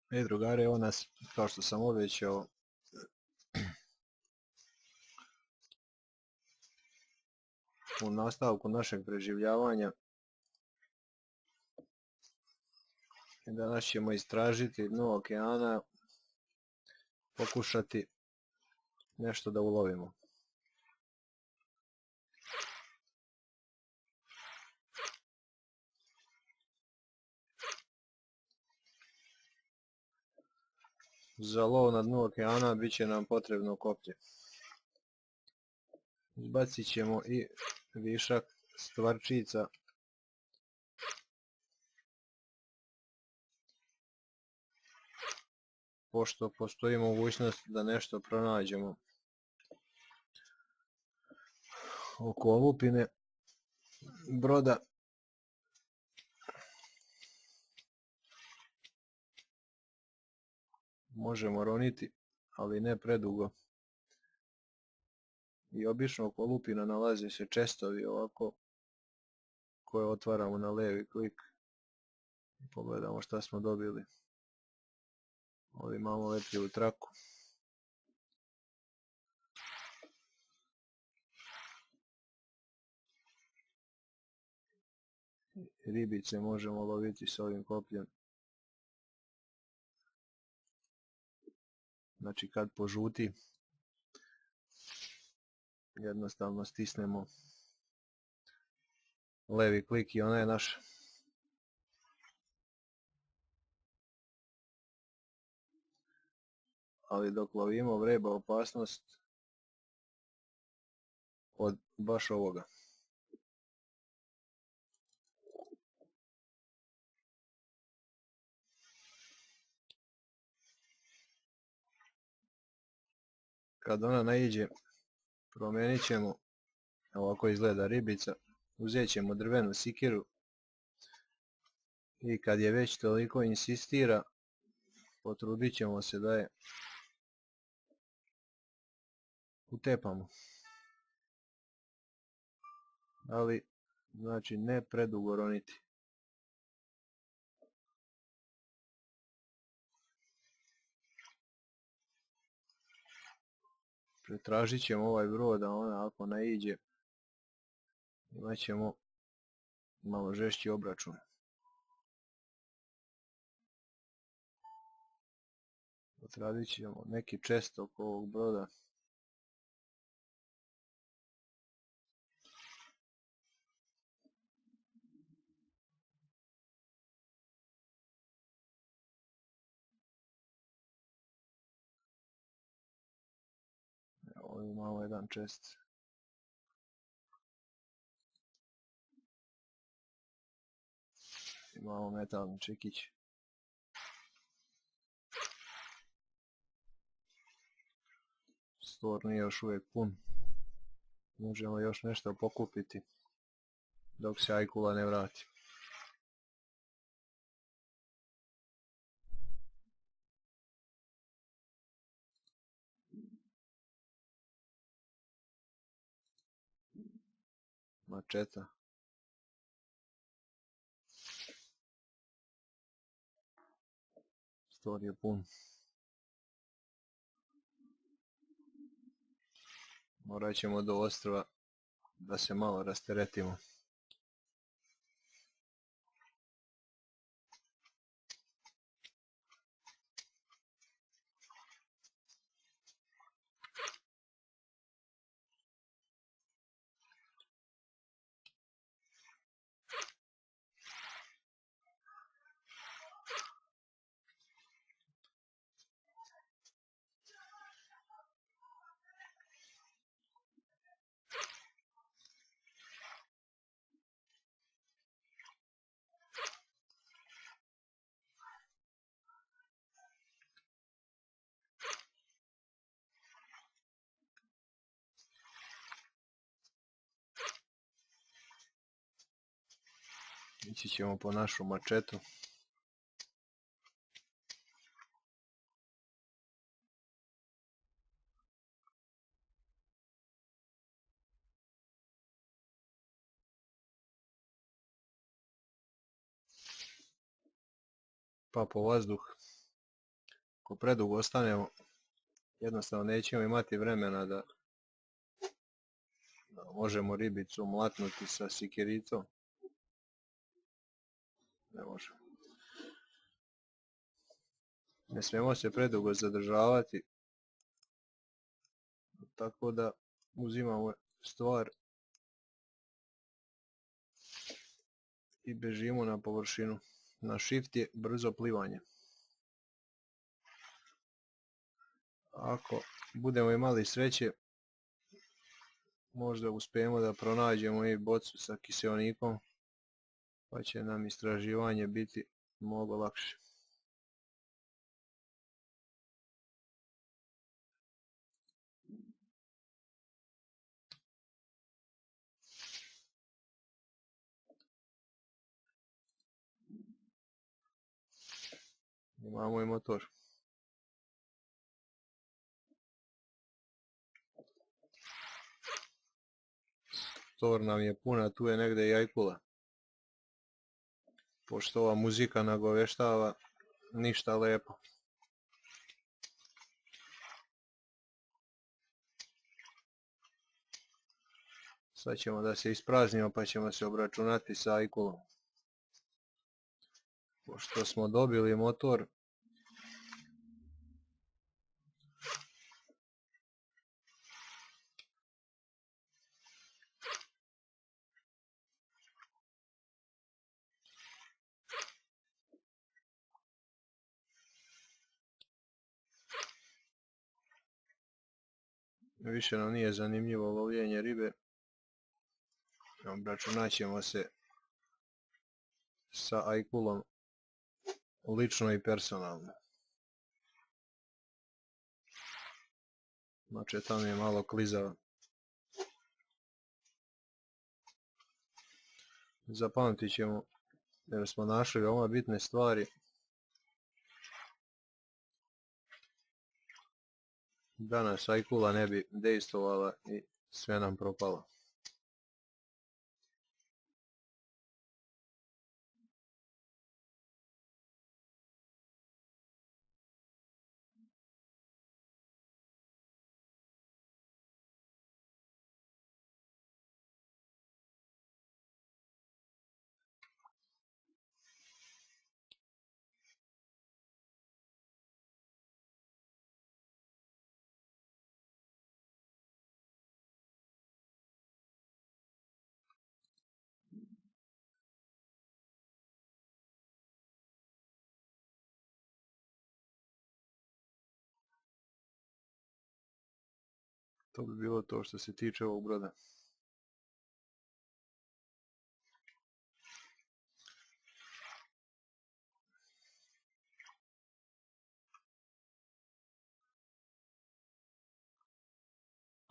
Drugari, evo nas, kao što sam obećao, u nastavku našeg preživljavanja. Danas ćemo istražiti dno okeana, pokušati nešto da ulovimo. Za lov na dnu okeana bit će nam potrebno koplje. Izbacit ćemo i višak stvarčica. Pošto postoji mogućnost da nešto pronađemo oko olupine broda. Možemo roniti, ali ne predugo. I obično oko olupina nalaze se čestovi ovako koje otvaramo na levi klik. Pogledamo šta smo dobili. Ovdje imamo lepljivu traku. Ribice možemo loviti s ovim kopljem. Znači kad požuti, jednostavno stisnemo levi klik i ona je naša. Ali dok lovimo vreba opasnost od baš ovoga. Kad ona naiđe, promijenit ćemo, ovako izgleda ribica, uzet ćemo drvenu sikiru i kad je već toliko insistira, potrudit ćemo se da je utepamo. Ali, znači ne predugo roniti. Pretražit ćemo ovaj brod, a ona ako naiđe, imat ćemo malo žešći obračun. Otradit ćemo neki čest oko ovog broda. Ovdje imamo jedan čest. Imamo metalni čekić. Stvor nije još uvijek pun. Možemo još nešto pokupiti dok se ajkula ne vrati. Mačeta. Stvor je pun. Morat ćemo do ostrva da se malo rasteretimo. Ići ćemo po našu mačetu. Pa po vazduh. Ako predugo ostanemo, jednostavno nećemo imati vremena da možemo ribicu mlatnuti sa sikiricom. Ne možemo. Ne smijemo se predugo zadržavati, tako da uzimamo stvar i bežimo na površinu. Na shift je brzo plivanje. Ako budemo imali sreće, možda uspijemo da pronađemo i bocu sa kiseonikom, pa će nam istraživanje biti mnogo lakše. Imamo i motor. Motor nam je puna, tu je negdje i ajkula. Pošto ova muzika nagoveštava, ništa lepo. Sad ćemo da se ispraznimo pa ćemo se obračunati sa ajkulom. Pošto smo dobili motor, više nam nije zanimljivo lovljenje ribe. Obračunat ćemo se sa ajkulom lično i personalno. Mačeta mi je malo klizava. Zapamtit ćemo jer smo našli veoma bitne stvari. Danas ajkula ne bi dejstvovala i sve nam propalo. To bi bilo to što se tiče ovog broda.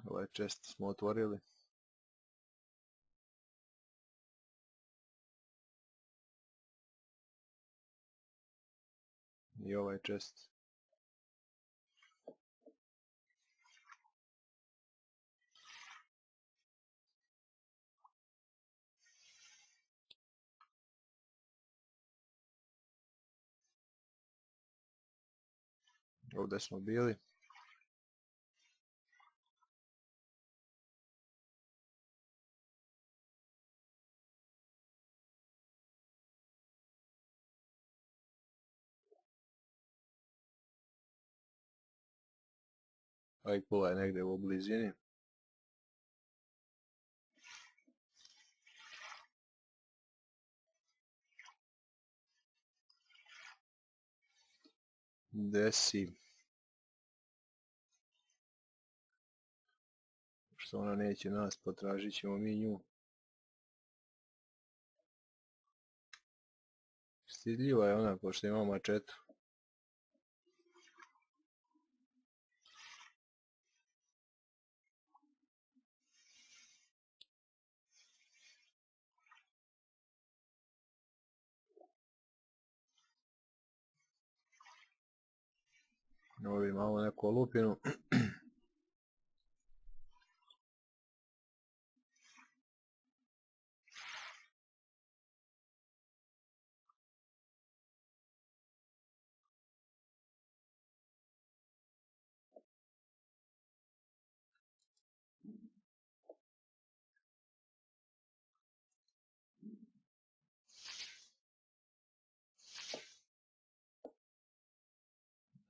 Ovaj čest smo otvorili. I ovaj čest. Ovdje smo bili. Ajkula je negdje u blizini. Desi. Što ona neće nas, potražit ćemo mi nju. Stidljiva je ona, pošto ima mačetu. Ovi malo neku olupinu.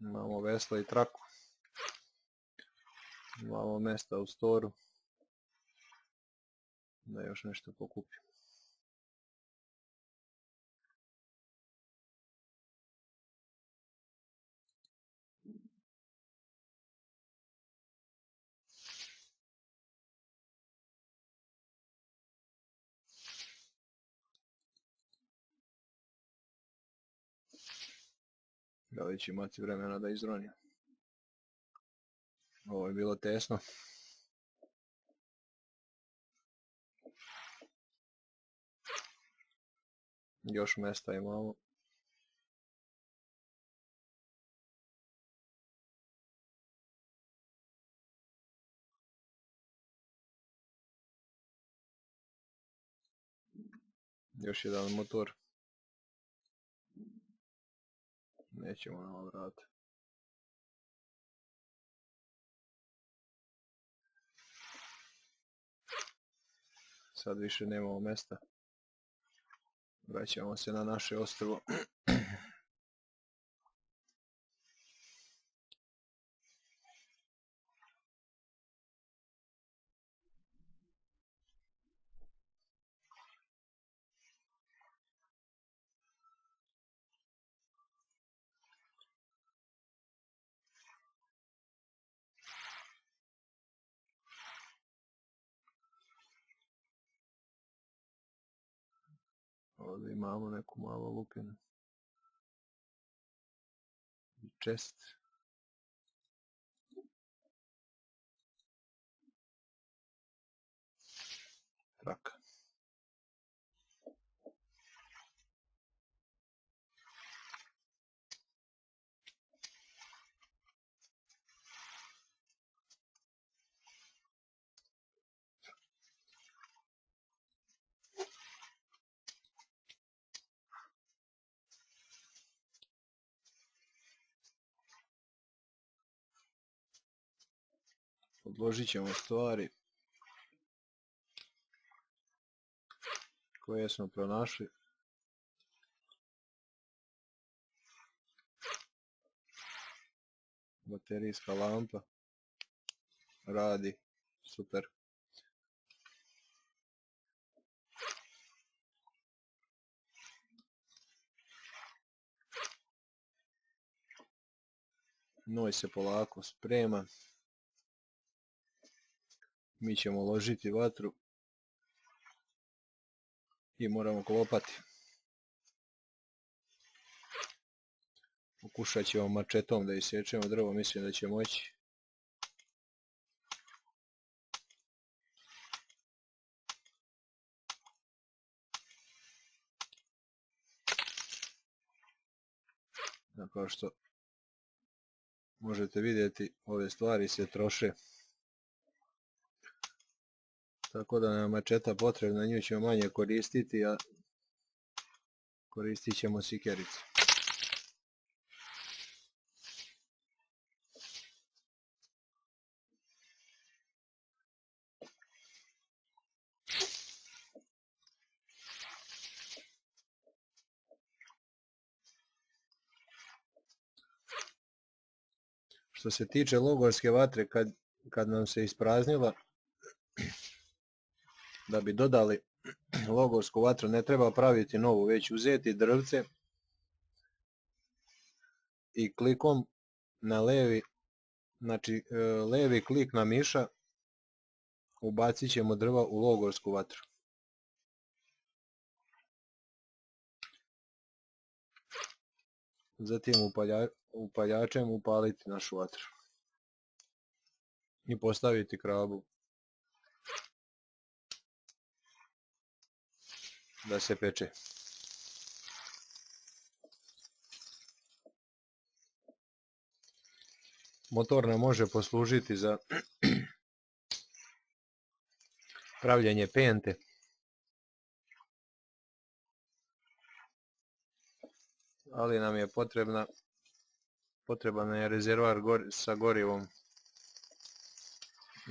Imamo veslo i traku. Imamo mjesta u storu. Da još nešto pokupim. Da li će imati vremena da izronja. Ovo je bilo tesno. Još mjesta imamo. Još jedan motor. Nećemo na ovo vrata. Sad više nemamo mjesta. Vraćamo se na naše ostrvo. Ovdje imamo neku malu lupinu. Čest. Traka. Odložit ćemo stvari koje smo pronašli. Baterijska lampa radi super. Noj se polako sprema. Mi ćemo ložiti vatru i moramo klopati. Pokušat ćemo mačetom da isječemo drvo, mislim da će moći. Kao što možete vidjeti, ove stvari se troše. Tako da nam mačeta potrebna, nju ćemo manje koristiti, a koristit ćemo sikericu. Što se tiče logorske vatre, kad nam se ispraznila, da bi dodali logorsku vatru ne treba praviti novu, već uzeti drvce i klikom na levi, znači levi klik na miša, ubacit ćemo drva u logorsku vatru. Zatim upaljačem upaliti našu vatru i postaviti krabu da se peče. Motor nam može poslužiti za pravljenje pente. Ali nam je potreban je rezervoar sa gorivom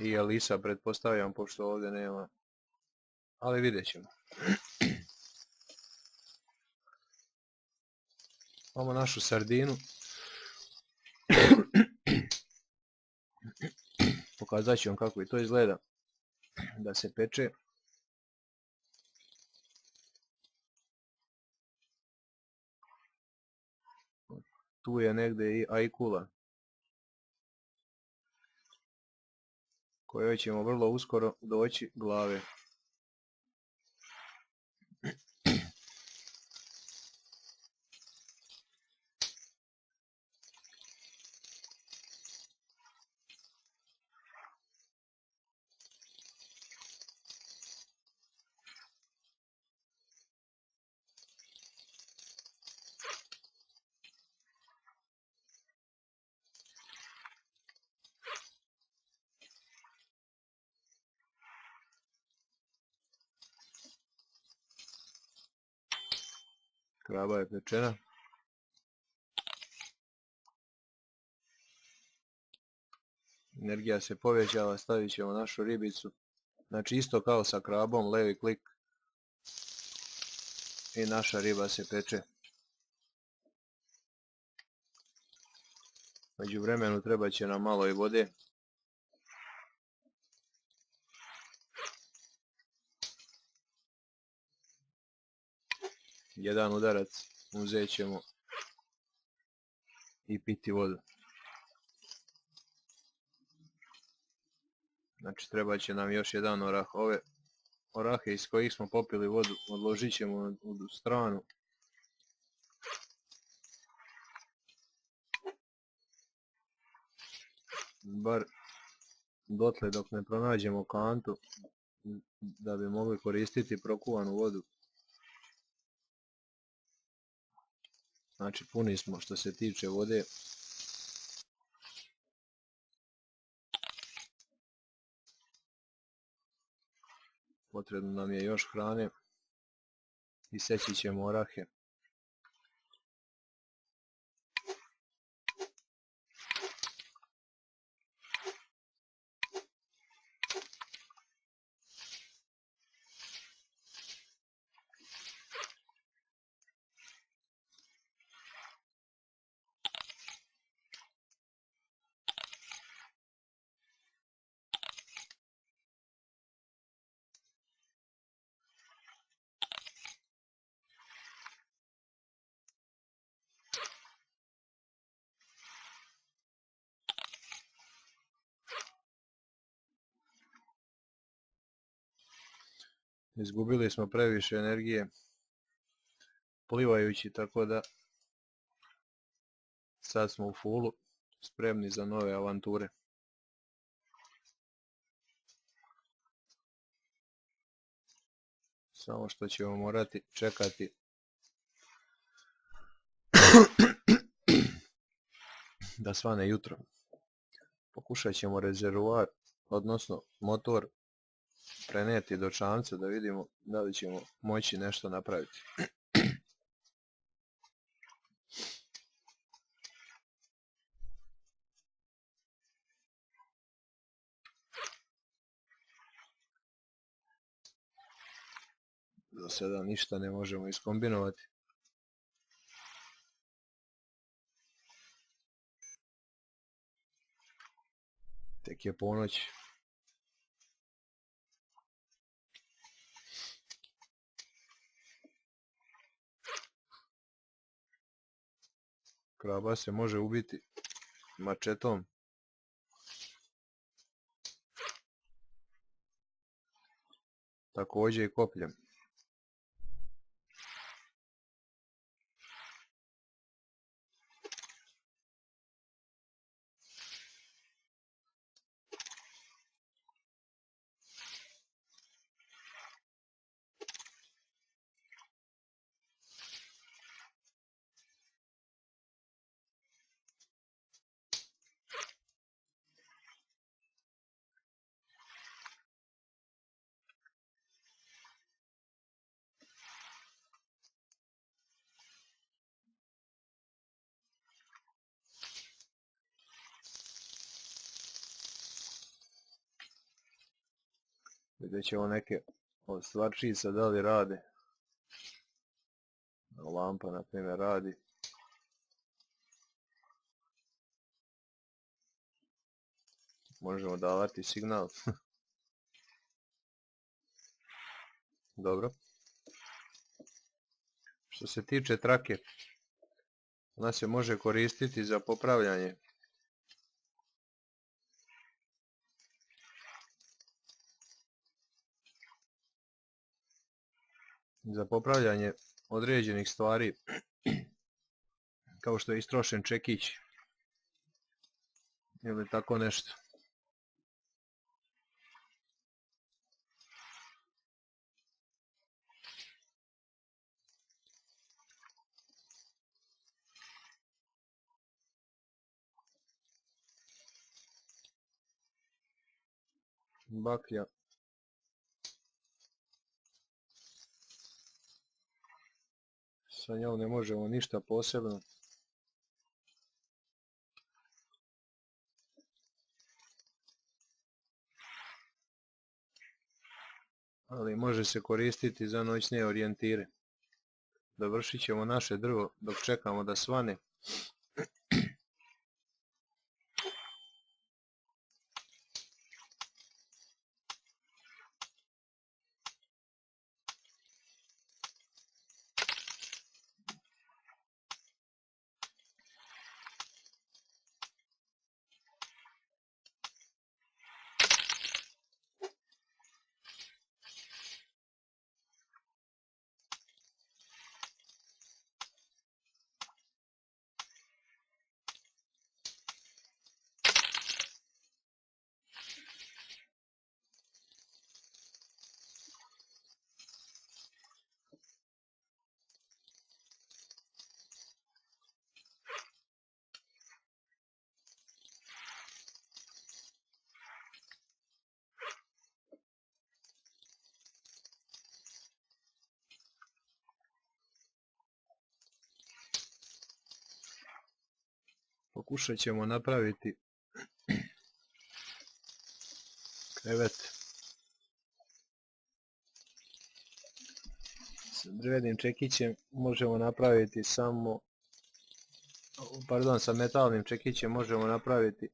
i elisa, pretpostavljam, pošto ovdje nema. Ali vidjet ćemo. Imamo našu sardinu. Pokazat ću vam kako i to izgleda da se peče. Tu je negdje i ajkula, kojoj ćemo vrlo uskoro doći glave. Kraba je pečena. Energija se povećala, stavit ćemo našu ribicu. Znači isto kao sa krabom, levi klik i naša riba se peče. Među vremenu treba će nam malo i vode. Jedan udarac uzet ćemo i piti vodu. Znači treba će nam još jedan orah. Ove orahe iz kojih smo popili vodu odložit ćemo u stranu. Bar dotle dok ne pronađemo kantu da bi mogli koristiti prokuvanu vodu. Znači puni smo što se tiče vode. Potrebno nam je još hrane. Iseći ćemo orahe. Izgubili smo previše energije plivajući, tako da sad smo u fullu, spremni za nove avanture. Samo što ćemo morati čekati da svane jutro. Pokušat ćemo rezervoar, odnosno motor, prenijeti do čamca da vidimo da li ćemo moći nešto napraviti. Za sada ništa ne možemo iskombinovati. Tek je ponoć. Kraba se može ubiti mačetom. Također i kopljem. Vidjet ćemo neke od stvarčica da li rade. Lampa na primjer radi. možemo davati signal. Dobro. Što se tiče trake, ona se može koristiti za popravljanje određenih stvari, kao što je istrošen čekić ili tako nešto. Baklja sa njom ne možemo ništa posebno. Ali može se koristiti za noćne orijentire. Dovršit ćemo naše drvo dok čekamo da svane. Pokušat ćemo napraviti krevet sa drvenim čekićem. Možemo napraviti samo, sa metalnim čekićem možemo napraviti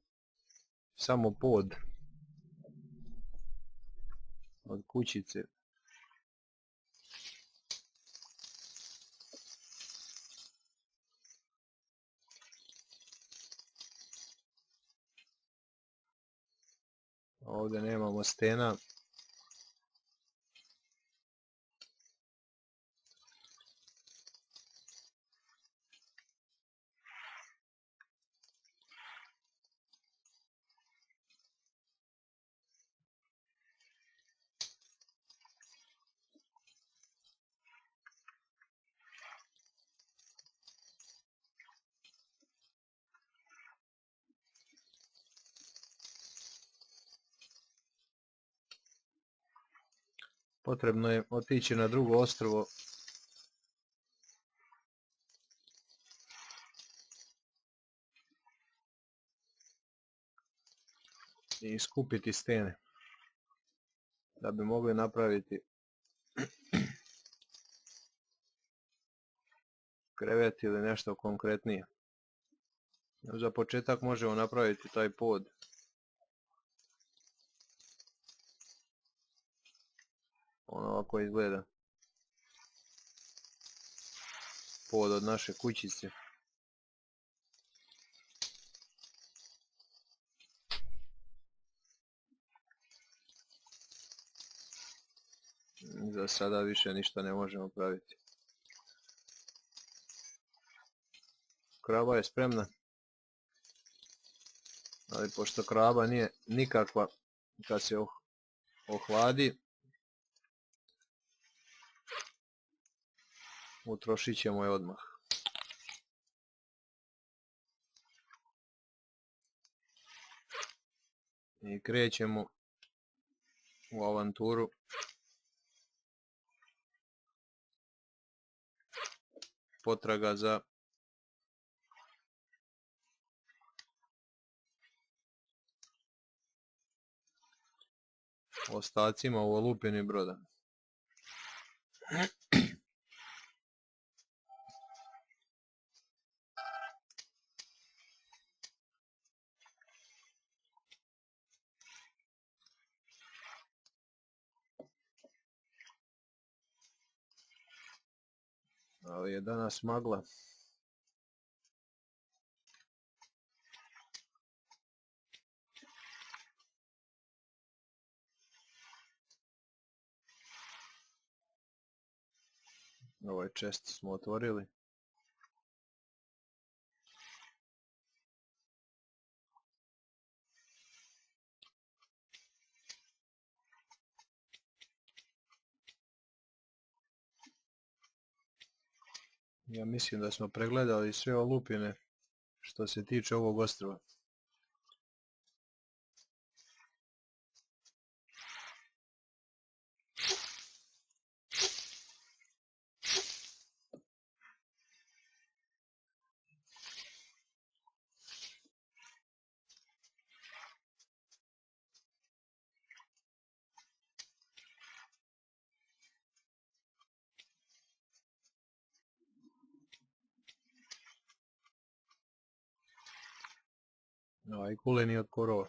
samo pod od kućice. Ovdje nemamo stena. Potrebno je otići na drugo ostrvo i skupiti stene da bi mogli napraviti krevet ili nešto konkretnije. Za početak možemo napraviti taj pod. On ovako izgleda. Pod od naše kućice. Za sada više ništa ne možemo praviti. Krava je spremna. Ali pošto krava nije nikakva, kad se ohladi, utrošit ćemo je odmah. I krećemo u avanturu. Potraga za ostacima u olupini broda. Ali je danas magla. Ovaj chest smo otvorili. Ja mislim da smo pregledali sve olupine što se tiče ovog ostrva. Ovaj kuleni od korova.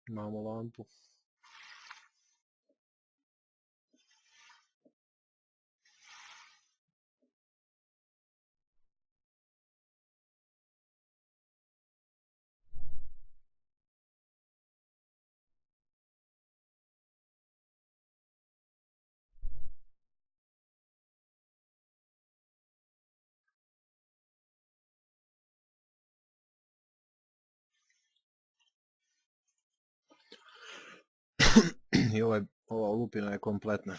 Imamo lampu. I ova olupina je kompletna.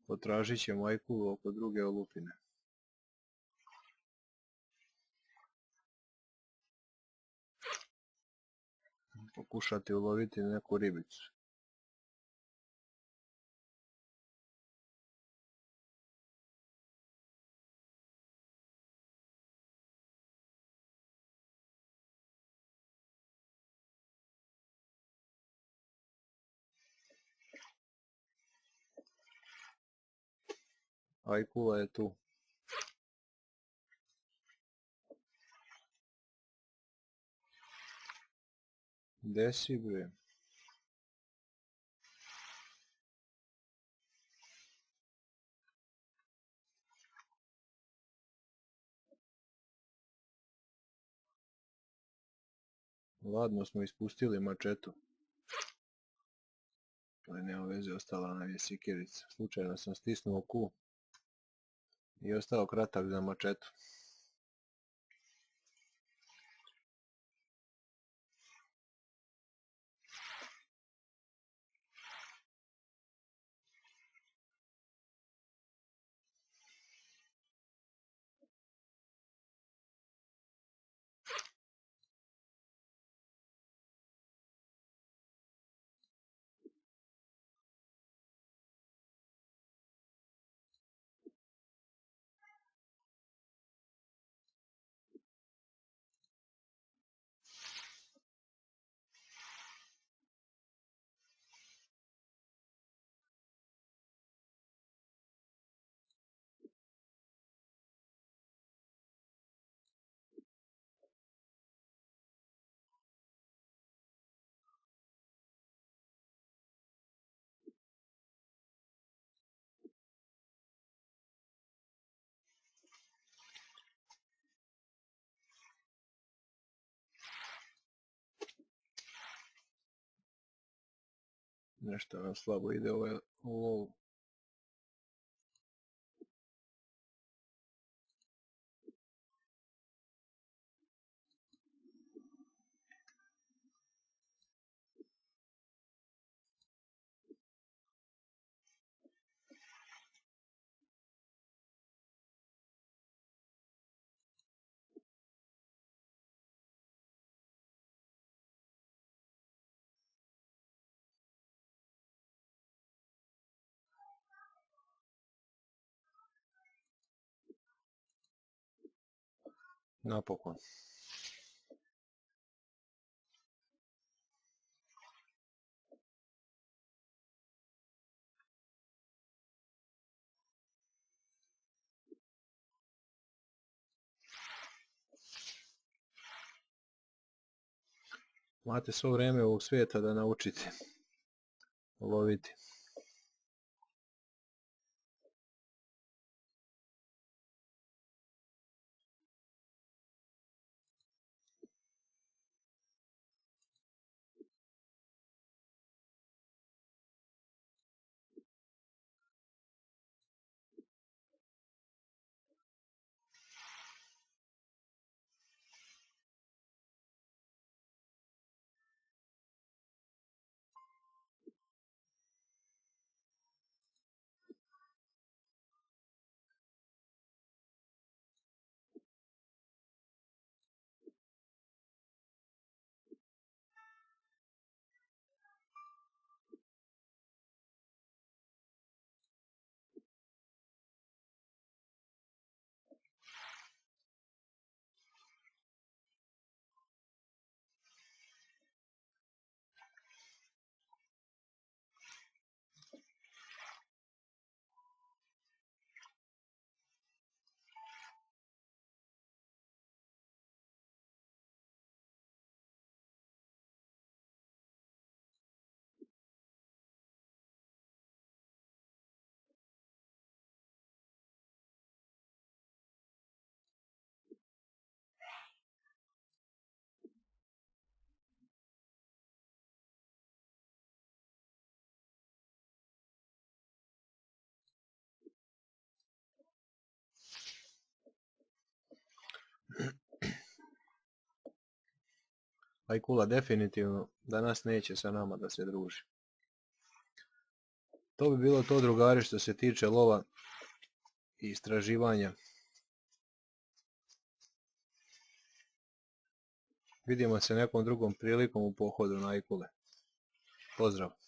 Potražit ćemo ajkulu oko druge olupine. Pokušati uloviti neku ribicu. Ajkula je tu. Gde si bre? Ladno smo ispustili mačetu. Ali nema veze, ostala nam je sikirica. Slučajno sam stisnuo Q i ostao kratak za mačetu. Nešto nam slabo ide u lovu. Napokon. Imate svo vrijeme ovog svijeta da naučite loviti. Ajkula definitivno danas neće sa nama da se druži. To bi bilo to, drugari, što se tiče lova i istraživanja. Vidimo se nekom drugom prilikom u pohodu na ajkule. Pozdrav!